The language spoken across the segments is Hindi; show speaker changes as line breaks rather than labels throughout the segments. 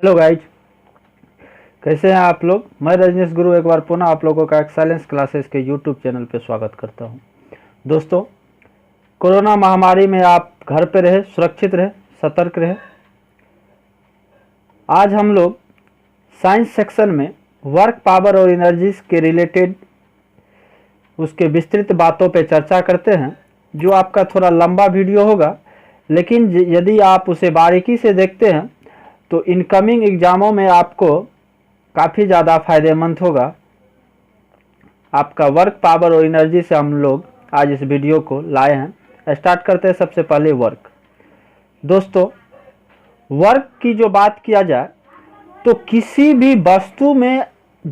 हेलो गाइज, कैसे हैं आप लोग। मैं रजनीश गुरु एक बार पुनः आप लोगों का एक्सेलेंस क्लासेस के यूट्यूब चैनल पे स्वागत करता हूं। दोस्तों, कोरोना महामारी में आप घर पे रहे, सुरक्षित रहे, सतर्क रहे। आज हम लोग साइंस सेक्शन में वर्क पावर और एनर्जीज के रिलेटेड उसके विस्तृत बातों पे चर्चा करते हैं, जो आपका थोड़ा लंबा वीडियो होगा, लेकिन यदि आप उसे बारीकी से देखते हैं तो इनकमिंग एग्ज़ामों में आपको काफ़ी ज़्यादा फायदेमंद होगा। आपका वर्क पावर और एनर्जी से हम लोग आज इस वीडियो को लाए हैं। स्टार्ट करते हैं सबसे पहले वर्क। दोस्तों, वर्क की जो बात किया जाए तो किसी भी वस्तु में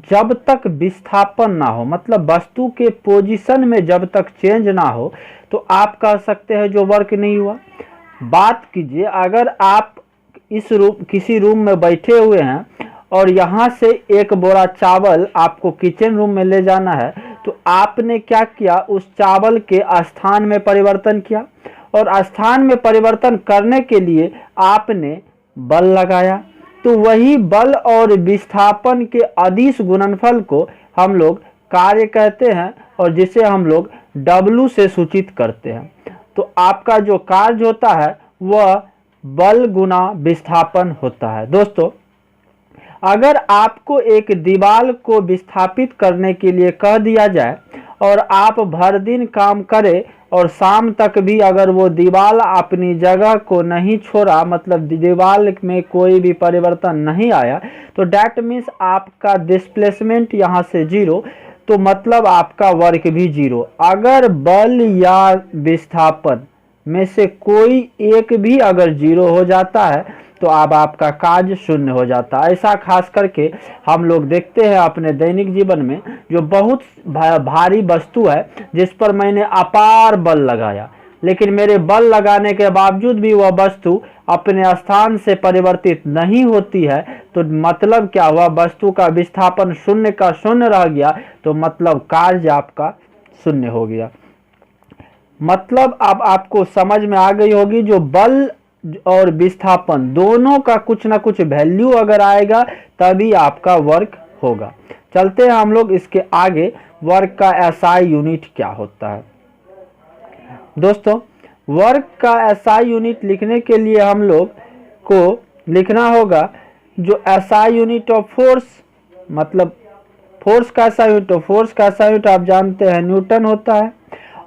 जब तक विस्थापन ना हो, मतलब वस्तु के पोजीशन में जब तक चेंज ना हो, तो आप कह सकते हैं जो वर्क नहीं हुआ। बात कीजिए, अगर आप किसी रूम में बैठे हुए हैं और यहाँ से एक बोरा चावल आपको किचन रूम में ले जाना है, तो आपने क्या किया, उस चावल के स्थान में परिवर्तन किया, और स्थान में परिवर्तन करने के लिए आपने बल लगाया। तो वही बल और विस्थापन के अदिश गुणनफल को हम लोग कार्य कहते हैं, और जिसे हम लोग W से सूचित करते हैं। तो आपका जो कार्य होता है वह बल गुना विस्थापन होता है। दोस्तों, अगर आपको एक दीवार को विस्थापित करने के लिए कह दिया जाए और आप भर दिन काम करें और शाम तक भी अगर वो दीवार अपनी जगह को नहीं छोड़ा, मतलब दीवार में कोई भी परिवर्तन नहीं आया, तो डैट मीन्स आपका डिस्प्लेसमेंट यहाँ से जीरो, तो मतलब आपका वर्क भी जीरो। अगर बल या विस्थापन में से कोई एक भी अगर जीरो हो जाता है तो अब आपका कार्य शून्य हो जाता है। ऐसा खास करके हम लोग देखते हैं अपने दैनिक जीवन में, जो बहुत भारी वस्तु है जिस पर मैंने अपार बल लगाया, लेकिन मेरे बल लगाने के बावजूद भी वह वस्तु अपने स्थान से परिवर्तित नहीं होती है, तो मतलब क्या हुआ, वस्तु का विस्थापन शून्य का शून्य रह गया, तो मतलब कार्य आपका शून्य हो गया। मतलब अब आपको समझ में आ गई होगी, जो बल और विस्थापन दोनों का कुछ ना कुछ वैल्यू अगर आएगा तभी आपका वर्क होगा। चलते हैं हम लोग इसके आगे, वर्क का एसआई यूनिट क्या होता है। दोस्तों, वर्क का एसआई यूनिट लिखने के लिए हम लोग को लिखना होगा जो एसआई यूनिट ऑफ फोर्स, मतलब फोर्स का एसआई यूनिट, फोर्स का एसआई यूनिट आप जानते हैं न्यूटन होता है,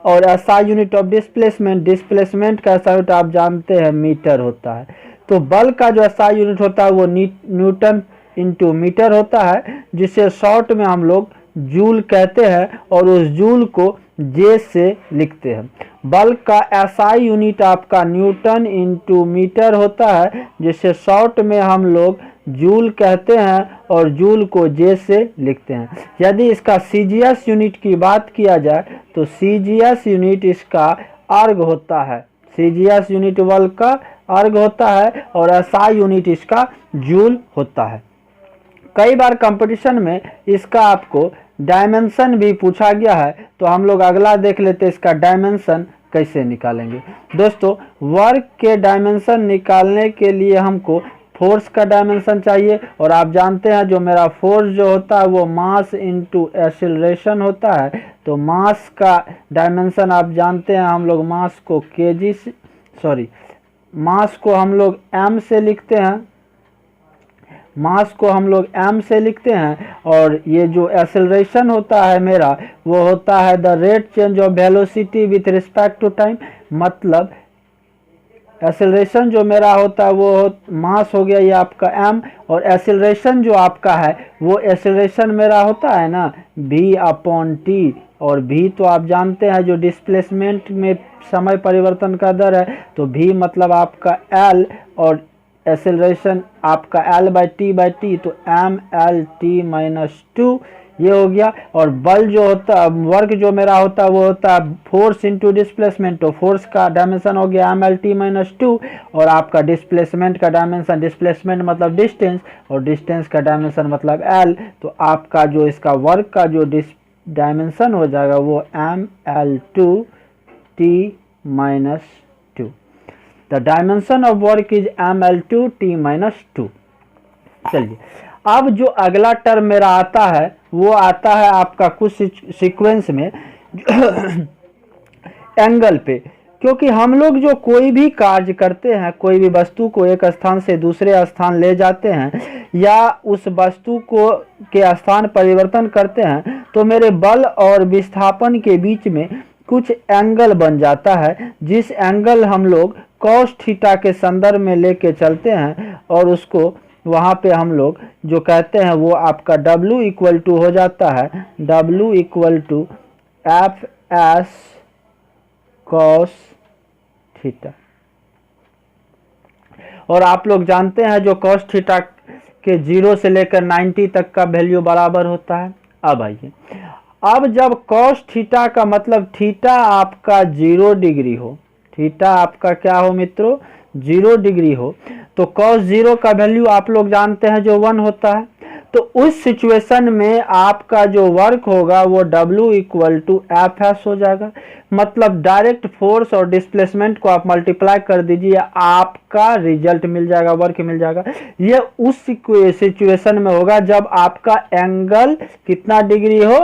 और SI unit of displacement, displacement का एसआई यूनिट आप जानते हैं मीटर होता है। तो बल का जो एसआई यूनिट होता है वो न्यूटन इंटू मीटर होता है, जिसे शॉर्ट में हम लोग जूल कहते हैं, और उस जूल को जे से लिखते हैं। बल का एसआई यूनिट आपका न्यूटन इंटू मीटर होता है, जिसे शॉर्ट में हम लोग जूल कहते हैं, और जूल को जे से लिखते हैं। यदि इसका सीजीएस यूनिट की बात किया जाए तो सीजीएस यूनिट इसका अर्ग होता है, सीजीएस यूनिट बल का अर्ग होता है, और एसआई यूनिट इसका जूल होता है। कई बार कंपटीशन में इसका आपको डायमेंशन भी पूछा गया है, तो हम लोग अगला देख लेते हैं इसका डायमेंशन कैसे निकालेंगे। दोस्तों, वर्क के डायमेंशन निकालने के लिए हमको फोर्स का डायमेंशन चाहिए, और आप जानते हैं जो मेरा फोर्स जो होता है वो मास इनटू एक्सेलरेशन होता है। तो मास का डायमेंशन आप जानते हैं, हम लोग मास को केजी से, मास को हम लोग एम से लिखते हैं, मास को हम लोग एम से लिखते हैं, और ये जो एक्सेलरेशन होता है मेरा वो होता है the rate change of velocity with respect to time. मतलब एक्सेलरेशन जो मेरा होता है वो मास हो गया ये आपका एम, और एक्सेलरेशन जो आपका है वो एक्सेलरेशन मेरा होता है ना v अपॉन टी, और v तो आप जानते हैं जो डिस्प्लेसमेंट में समय परिवर्तन का दर है, तो v मतलब आपका l, और एक्सेलरेशन आपका l बाई टी, तो एम एल टी माइनस 2 ये हो गया। और बल जो होता है, वर्क जो मेरा होता है वो होता है फोर्स इंटू डिस्प्लेसमेंट, तो फोर्स का डायमेंशन हो गया एम एल टी माइनस 2, और आपका डिस्प्लेसमेंट का डायमेंशन, डिस्प्लेसमेंट मतलब डिस्टेंस, और डिस्टेंस का डायमेंशन मतलब एल, तो आपका जो इसका वर्क का जो डायमेंशन हो जाएगा वो M L two T minus 2। The dimension of work is M L two T minus 2। चलिए, अब जो अगला टर्म मेरा आता है वो आता है आपका कुछ सीक्वेंस में एंगल पे, क्योंकि हम लोग जो कोई भी कार्य करते हैं, कोई भी वस्तु को एक स्थान से दूसरे स्थान ले जाते हैं या उस वस्तु को के स्थान परिवर्तन करते हैं, तो मेरे बल और विस्थापन के बीच में कुछ एंगल बन जाता है, जिस एंगल हम लोग कॉस थीटा के संदर्भ में लेके चलते हैं और उसको वहाँ पे हम लोग जो कहते हैं वो आपका W इक्वल टू हो जाता है W equal to F S cos theta. और आप लोग जानते हैं जो कॉस थीटा के 0 से लेकर 90 तक का वैल्यू बराबर होता है। अब आइए, अब जब कॉस थीटा का मतलब थीटा आपका 0 डिग्री हो, थीटा आपका क्या हो मित्रों 0 डिग्री हो, तो कॉस 0 का वैल्यू आप लोग जानते हैं जो 1 होता है। तो उस सिचुएशन में आपका जो वर्क होगा वो W equal to F S हो जाएगा। मतलब डायरेक्ट फोर्स और डिस्प्लेसमेंट को आप मल्टीप्लाई कर दीजिए, आपका रिजल्ट मिल जाएगा, वर्क मिल जाएगा। ये उस सिचुएशन में होगा जब आपका एंगल कितना डिग्री हो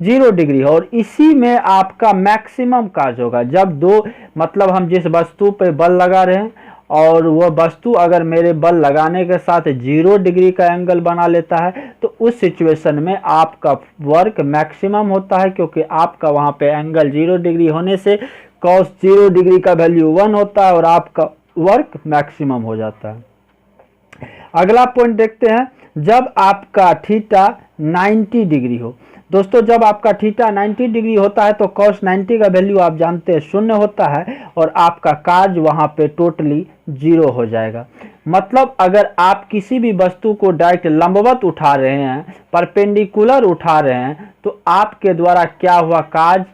0 डिग्री हो, और इसी में आपका मैक्सिमम कार्य होगा जब दो मतलब हम जिस वस्तु पे बल लगा रहे हैं और वह वस्तु अगर मेरे बल लगाने के साथ 0 डिग्री का एंगल बना लेता है, तो उस सिचुएशन में आपका वर्क मैक्सिमम होता है, क्योंकि आपका वहाँ पे एंगल 0 डिग्री होने से कॉस 0 डिग्री का वैल्यू 1 होता है और आपका वर्क मैक्सिमम हो जाता है। अगला पॉइंट देखते हैं, जब आपका थीटा 90 डिग्री हो। दोस्तों जब आपका थीटा 90 डिग्री होता है तो कॉस 90 का वैल्यू आप जानते हैं 0 होता है और आपका कार्य वहाँ पे टोटली 0 हो जाएगा। मतलब अगर आप किसी भी वस्तु को डायरेक्ट लंबवत उठा रहे हैं, परपेंडिकुलर उठा रहे हैं, तो आपके द्वारा क्या हुआ कार्य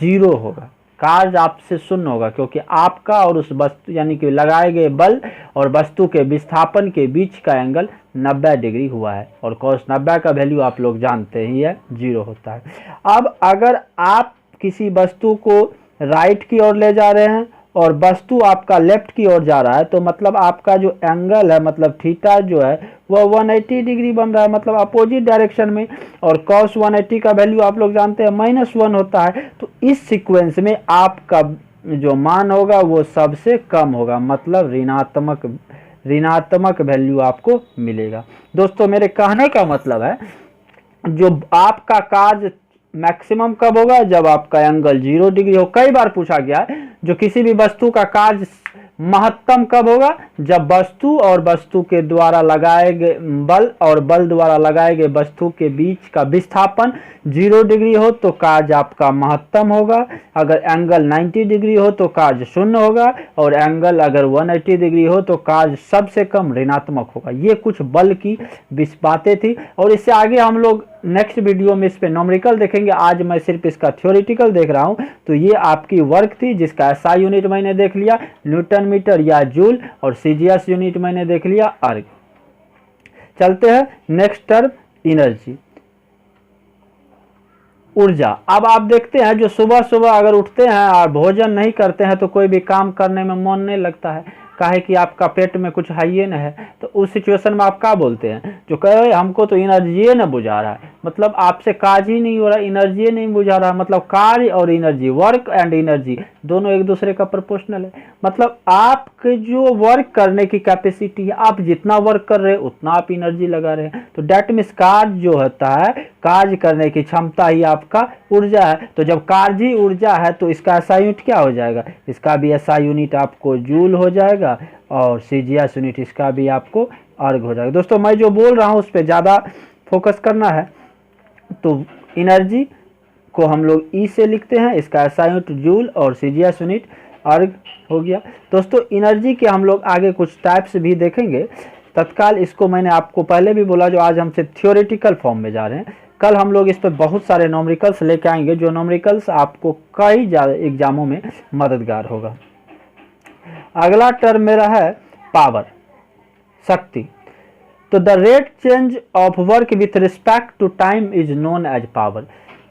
0 होगा, कार्य आपसे 0 होगा, क्योंकि आपका और उस वस्तु यानी कि लगाए गए बल और वस्तु के विस्थापन के बीच का एंगल 90 डिग्री हुआ है और cos 90 का वैल्यू आप लोग जानते ही है 0 होता है। अब अगर आप किसी वस्तु को राइट की ओर ले जा रहे हैं और वस्तु आपका लेफ्ट की ओर जा रहा है, तो मतलब आपका जो एंगल है मतलब थीटा जो है वह 180 डिग्री बन रहा है, मतलब अपोजिट डायरेक्शन में, और cos 180 का वैल्यू आप लोग जानते हैं -1 होता है। तो इस सीक्वेंस में आपका जो मान होगा वो सबसे कम होगा, मतलब ऋणात्मक वैल्यू आपको मिलेगा। दोस्तों मेरे कहने का मतलब है जो आपका कार्य मैक्सिमम कब होगा, जब आपका एंगल 0 डिग्री हो। कई बार पूछा गया है जो किसी भी वस्तु का कार्य महत्तम कब होगा, जब वस्तु और वस्तु के द्वारा लगाए गए बल और बल द्वारा लगाए गए वस्तु के बीच का विस्थापन 0 डिग्री हो तो कार्य आपका महत्तम होगा। अगर एंगल 90 डिग्री हो तो कार्य 0 होगा, और एंगल अगर 180 डिग्री हो तो कार्य सबसे कम ऋणात्मक होगा। ये कुछ बल की बातें थी, और इससे आगे हम लोग नेक्स्ट वीडियो में इस पे न्यूमेरिकल देखेंगे। आज मैं सिर्फ इसका थ्योरेटिकल देख रहा हूं। तो ये आपकी वर्क थी जिसका SI यूनिट मैंने देख लिया न्यूटन मीटर या जूल, और CGS यूनिट मैंने देख लिया अर्ग। चलते हैं नेक्स्ट टर्म एनर्जी, ऊर्जा। अब आप देखते हैं जो सुबह सुबह अगर उठते हैं और भोजन नहीं करते हैं तो कोई भी काम करने में मन नहीं लगता है, काहे कि आपका पेट में कुछ है ही न है। तो उस सिचुएशन में आप क्या बोलते हैं, जो कहे हमको तो एनर्जी न बुझा रहा है, मतलब आपसे कार्य ही नहीं हो रहा, एनर्जी नहीं बुझा रहा। मतलब कार्य और एनर्जी, वर्क एंड एनर्जी दोनों एक दूसरे का प्रोपोर्शनल है। मतलब आपके जो वर्क करने की कैपेसिटी है, आप जितना वर्क कर रहे हैं उतना आप एनर्जी लगा रहे हैं। तो डेट मीन्स कार्य जो होता है, कार्य करने की क्षमता ही आपका ऊर्जा है। तो जब कार्य ही ऊर्जा है तो इसका SI यूनिट क्या हो जाएगा, इसका भी SI यूनिट आपको जूल हो जाएगा, और CGS यूनिट इसका भी आपको अर्ग हो जाएगा। दोस्तों मैं जो बोल रहा हूँ उस पर ज़्यादा फोकस करना है। तो एनर्जी को हम लोग E से लिखते हैं, इसका SI यूनिट जूल और CGS यूनिट अर्ग हो गया। दोस्तों एनर्जी के हम लोग आगे कुछ टाइप्स भी देखेंगे। तत्काल इसको मैंने आपको पहले भी बोला, जो आज हमसे थ्योरेटिकल फॉर्म में जा रहे हैं, कल हम लोग इस पर बहुत सारे न्यूमेरिकल्स लेके आएंगे, जो न्यूमेरिकल्स आपको कई ज़्यादा एग्जामों में मददगार होगा। अगला टर्म मेरा है पावर, शक्ति। तो the rate change of work with respect to time is known as power.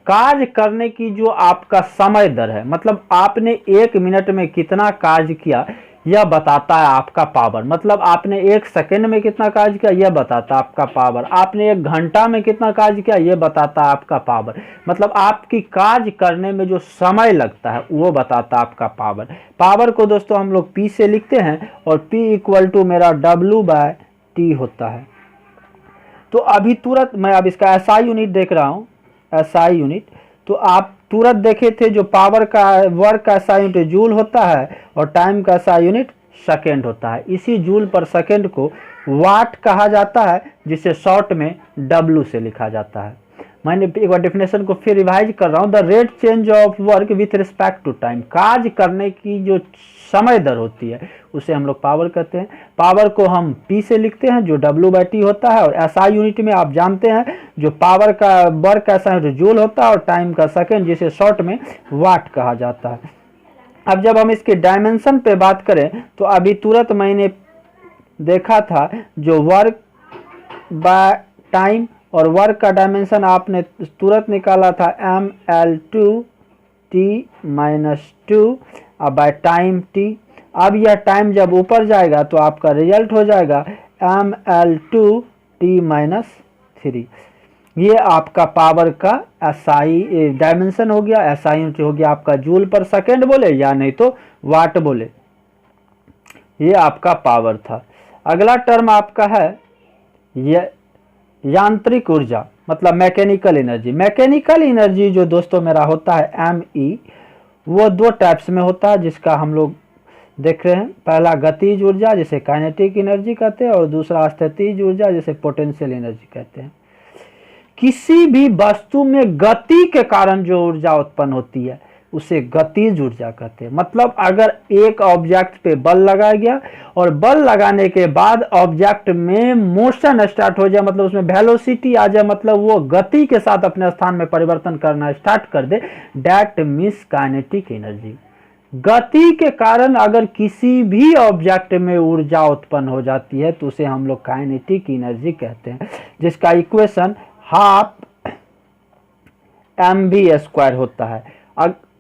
कार्य करने की जो आपका समय दर है, मतलब आपने 1 मिनट में कितना कार्य किया, यह बताता है आपका पावर। मतलब आपने 1 सेकंड में कितना कार्य किया यह बताता है आपका पावर, आपने 1 घंटा में कितना कार्य किया यह बताता है आपका पावर। मतलब आपकी कार्य करने में जो समय लगता है वो बताता है आपका पावर। पावर को दोस्तों हम लोग P से लिखते हैं और P इक्वल टू मेरा W/T होता है। तो अभी तुरंत मैं अब इसका SI यूनिट देख रहा हूँ, SI यूनिट, तो आप तुरंत देखे थे जो पावर का वर्क का SI यूनिट जूल होता है और टाइम का SI यूनिट सेकेंड होता है। इसी जूल पर सेकेंड को वाट कहा जाता है, जिसे शॉर्ट में W से लिखा जाता है। मैंने एक बार डेफिनेशन को फिर रिवाइज कर रहा हूँ। The rate change of work with respect to time, कार्य करने की जो समय दर होती है उसे हम लोग पावर कहते हैं। पावर को हम P से लिखते हैं जो W/T होता है, और SI यूनिट में आप जानते हैं जो पावर का वर्क का SI यूनिट जूल होता है और टाइम का सेकेंड, जिसे शॉर्ट में वाट कहा जाता है। अब जब हम इसके डायमेंशन पे बात करें तो अभी तुरंत मैंने देखा था जो वर्क बाय टाइम और वर्क का डायमेंशन आपने तुरंत निकाला था mL2T-2 अब बाय टाइम T। अब यह टाइम जब ऊपर जाएगा तो आपका रिजल्ट हो जाएगा mL2T-3। ये आपका पावर का SI डायमेंशन हो गया, SI यूनिट हो गया आपका जूल पर सेकेंड बोले या नहीं तो वाट बोले। ये आपका पावर था। अगला टर्म आपका है यांत्रिक ऊर्जा, मतलब मैकेनिकल एनर्जी। मैकेनिकल एनर्जी जो दोस्तों मेरा होता है ME, वो 2 टाइप्स में होता है जिसका हम लोग देख रहे हैं। पहला गतिज ऊर्जा जिसे काइनेटिक एनर्जी कहते हैं, और दूसरा स्थितिज ऊर्जा जिसे पोटेंशियल एनर्जी कहते हैं। किसी भी वस्तु में गति के कारण जो ऊर्जा उत्पन्न होती है उसे गतिज ऊर्जा कहते हैं। मतलब अगर एक ऑब्जेक्ट पे बल लगाया गया और बल लगाने के बाद ऑब्जेक्ट में मोशन स्टार्ट हो जाए, मतलब उसमें वेलोसिटी आ जाए, मतलब वो गति के साथ अपने स्थान में परिवर्तन करना स्टार्ट कर दे, दैट मीन्स काइनेटिक एनर्जी। गति के कारण अगर किसी भी ऑब्जेक्ट में ऊर्जा उत्पन्न हो जाती है तो उसे हम लोग काइनेटिक एनर्जी कहते हैं, जिसका इक्वेशन 12 mv² होता है।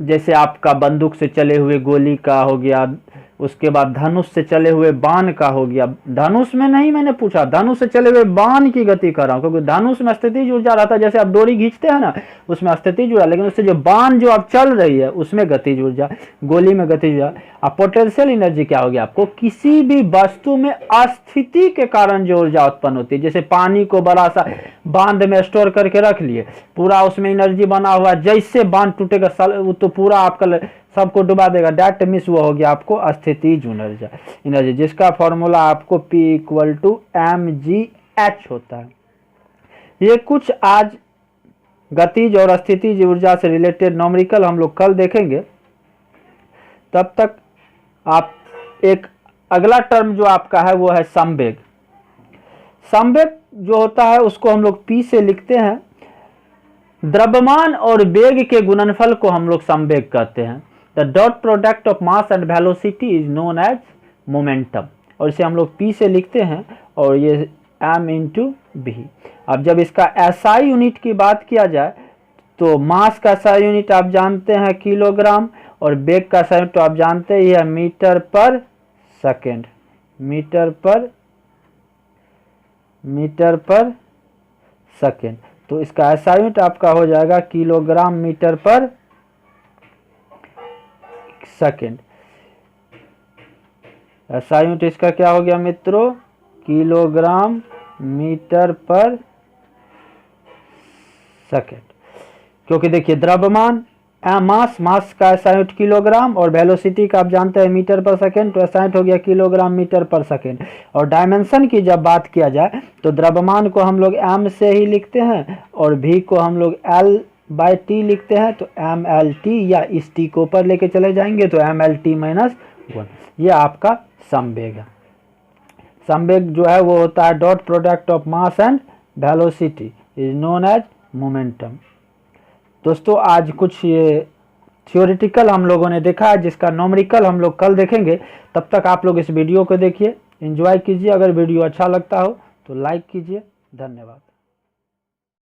जैसे आपका बंदूक से चले हुए गोली का हो गया, उसके बाद धनुष से चले हुए बाण का हो गया। धनुष में नहीं मैंने पूछा, धनुष से चले हुए बाण की गति कर रहा हूँ, क्योंकि धनुष में स्थितिज ऊर्जा रहता है। जैसे आप डोरी खींचते हैं ना, उसमें स्थितिज ऊर्जा, लेकिन उससे जो बाण जो आप चल रही है उसमें गतिज ऊर्जा, गोली में गतिज ऊर्जा। अब पोटेंशियल एनर्जी क्या हो गया आपको, किसी भी वस्तु में अस्थिति के कारण जो ऊर्जा उत्पन्न होती है। जैसे पानी को बड़ा सा बांध में स्टोर करके रख लिए, पूरा उसमें एनर्जी बना हुआ, जैसे बांध टूटेगा तो पूरा आपका सबको डुबा देगा, डेट मीन्स वो हो गया आपको स्थितिज एनर्जी, जिसका फॉर्मूला आपको P = mgh होता है। ये कुछ आज गतिज और स्थितिज ऊर्जा से रिलेटेड न्यूमेरिकल हम लोग कल देखेंगे। तब तक आप एक अगला टर्म जो आपका है वो है संवेग। संवेग जो होता है उसको हम लोग P से लिखते हैं। द्रव्यमान और वेग के गुणनफल को हम लोग संवेग कहते हैं। The dot product of mass and velocity is known as momentum, और इसे हम लोग P से लिखते हैं और ये m × v। अब जब इसका SI यूनिट की बात किया जाए तो मास का SI यूनिट आप जानते हैं किलोग्राम, और वेग का SI यूनिट तो आप जानते ही है मीटर पर सेकेंड, मीटर पर सेकेंड। तो इसका SI यूनिट आपका हो जाएगा किलोग्राम मीटर पर सेकेंड। SI यूनिट इसका क्या हो गया मित्रों, किलोग्राम मीटर पर सेकेंड। क्योंकि देखिए द्रव्यमान मास का SI यूनिट किलोग्राम और वेलोसिटी का आप जानते हैं मीटर पर सेकेंड, तो SI यूनिट हो गया किलोग्राम मीटर पर सेकेंड। और डायमेंशन की जब बात किया जाए तो द्रव्यमान को हम लोग m से ही लिखते हैं और v को हम लोग L/T लिखते हैं। तो mLT, या इस T को ऊपर लेके चले जाएंगे तो mLT-1। ये आपका संवेग है। संवेग जो है वो होता है dot product of mass and velocity is known as momentum. दोस्तों आज कुछ ये थ्योरेटिकल हम लोगों ने देखा है, जिसका न्यूमेरिकल हम लोग कल देखेंगे। तब तक आप लोग इस वीडियो को देखिए, एंजॉय कीजिए। अगर वीडियो अच्छा लगता हो तो लाइक कीजिए। धन्यवाद।